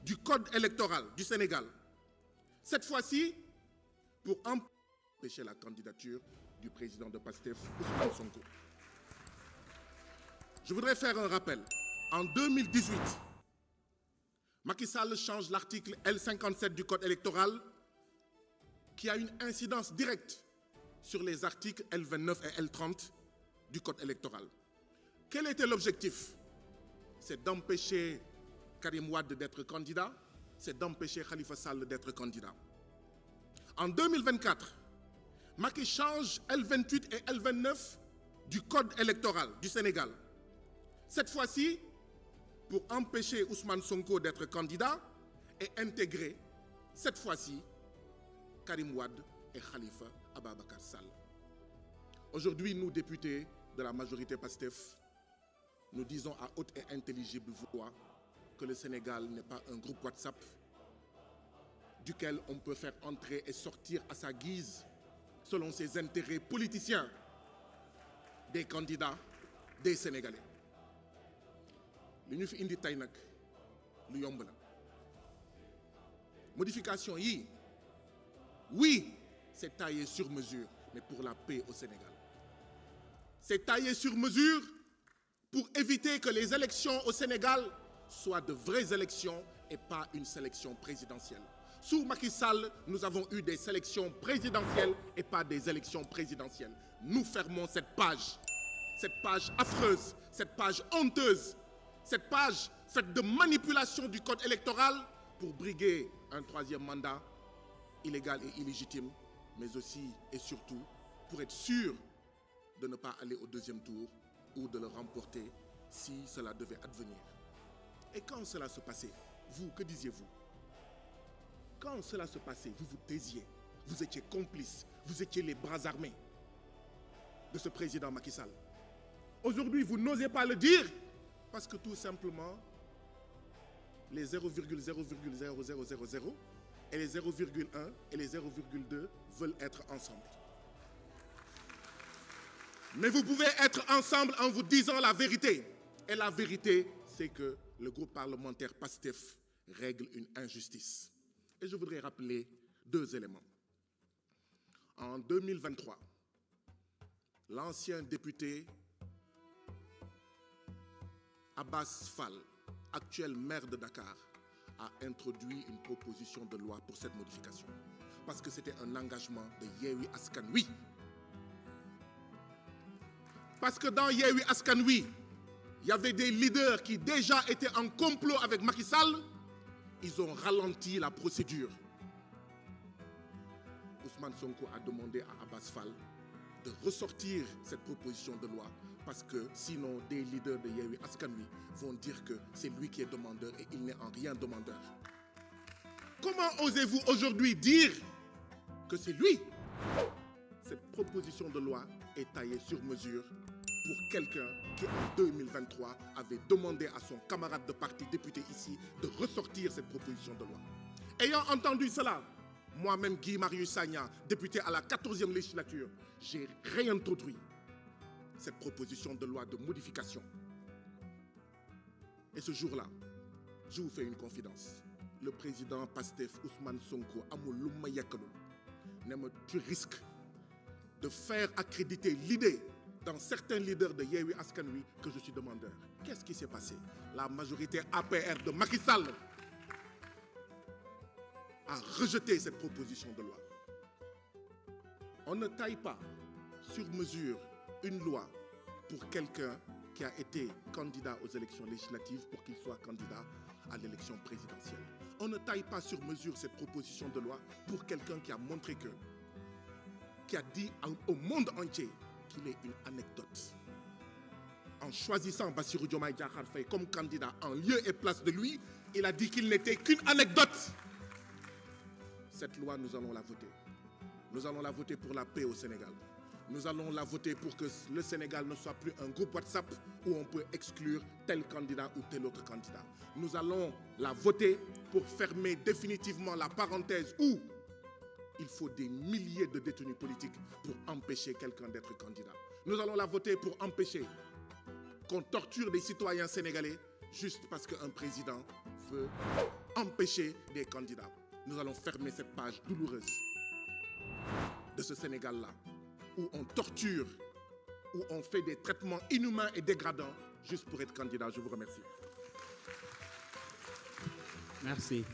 du code électoral du Sénégal. Cette fois-ci, pour empêcher la candidature du président de PASTEF, Ousmane Sonko. Je voudrais faire un rappel. En 2018, Macky Sall change l'article L57 du code électoral qui a une incidence directe sur les articles L29 et L30 du code électoral. Quel était l'objectif? C'est d'empêcher Karim Wade d'être candidat, c'est d'empêcher Khalifa Sall d'être candidat. En 2024, Macky change L28 et L29 du code électoral du Sénégal. Cette fois-ci, pour empêcher Ousmane Sonko d'être candidat et intégrer, cette fois-ci, Karim Wade et Khalifa Ababacar Sall. Aujourd'hui, nous, députés de la majorité PASTEF, nous disons à haute et intelligible voix que le Sénégal n'est pas un groupe WhatsApp duquel on peut faire entrer et sortir à sa guise, selon ses intérêts politiciens, des candidats, des Sénégalais. Li ñu fi indi tey nag lu yomb la modification yi oui c'est taillé sur mesure mais pour la paix au Sénégal. C'est taillé sur mesure pour éviter que les élections au Sénégal soient de vraies élections et pas une sélection présidentielle. Sous Macky Sall, nous avons eu des sélections présidentielles et pas des élections présidentielles. Nous fermons cette page affreuse, cette page honteuse, cette page faite de manipulation du code électoral pour briguer un troisième mandat illégal et illégitime, mais aussi et surtout pour être sûr de ne pas aller au deuxième tour ou de le remporter si cela devait advenir. Et quand cela se passait, vous, que disiez-vous? Quand cela se passait, vous vous taisiez, vous étiez complices, vous étiez les bras armés de ce président Macky Sall. Aujourd'hui, vous n'osez pas le dire parce que tout simplement, les 0,00000 et les 0,1 et les 0,2 veulent être ensemble. Mais vous pouvez être ensemble en vous disant la vérité. Et la vérité, c'est que le groupe parlementaire PASTEF règle une injustice. Et je voudrais rappeler deux éléments. En 2023, l'ancien député Abbas Fall, actuel maire de Dakar, a introduit une proposition de loi pour cette modification. Parce que c'était un engagement de Yewwi Askan Wi. Parce que dans Yewwi Askan Wi, il y avait des leaders qui déjà étaient en complot avec Macky Sall. Ils ont ralenti la procédure. Ousmane Sonko a demandé à Abbas Fall de ressortir cette proposition de loi parce que sinon des leaders de Yewwi Askan Wi vont dire que c'est lui qui est demandeur et il n'est en rien demandeur. Comment osez-vous aujourd'hui dire que c'est lui? Cette proposition de loi est taillée sur mesure pour quelqu'un qui en 2023 avait demandé à son camarade de parti député ici de ressortir cette proposition de loi. Ayant entendu cela, moi-même Guy Marius Sagna, député à la 14e législature, j'ai réintroduit cette proposition de loi de modification. Et ce jour-là, je vous fais une confidence. Le président PASTEF Ousmane Sonko amul lu ma yekkalul ne ma tu risques de faire accréditer l'idée dans certains leaders de Yewwi Askan Wi que je suis demandeur. Qu'est-ce qui s'est passé? La majorité APR de Macky Sall a rejeté cette proposition de loi. On ne taille pas sur mesure une loi pour quelqu'un qui a été candidat aux élections législatives pour qu'il soit candidat à l'élection présidentielle. On ne taille pas sur mesure cette proposition de loi pour quelqu'un qui a montré que, qui a dit au monde entier qu'il est une anecdote. En choisissant Bassirou Diomaye Diakhar Faye comme candidat en lieu et place de lui, il a dit qu'il n'était qu'une anecdote. Cette loi, nous allons la voter. Nous allons la voter pour la paix au Sénégal. Nous allons la voter pour que le Sénégal ne soit plus un groupe WhatsApp où on peut exclure tel candidat ou tel autre candidat. Nous allons la voter pour fermer définitivement la parenthèse où il faut des milliers de détenus politiques pour empêcher quelqu'un d'être candidat. Nous allons la voter pour empêcher qu'on torture des citoyens sénégalais juste parce qu'un président veut empêcher des candidats. Nous allons fermer cette page douloureuse de ce Sénégal-là, où on torture, où on fait des traitements inhumains et dégradants juste pour être candidat. Je vous remercie. Merci.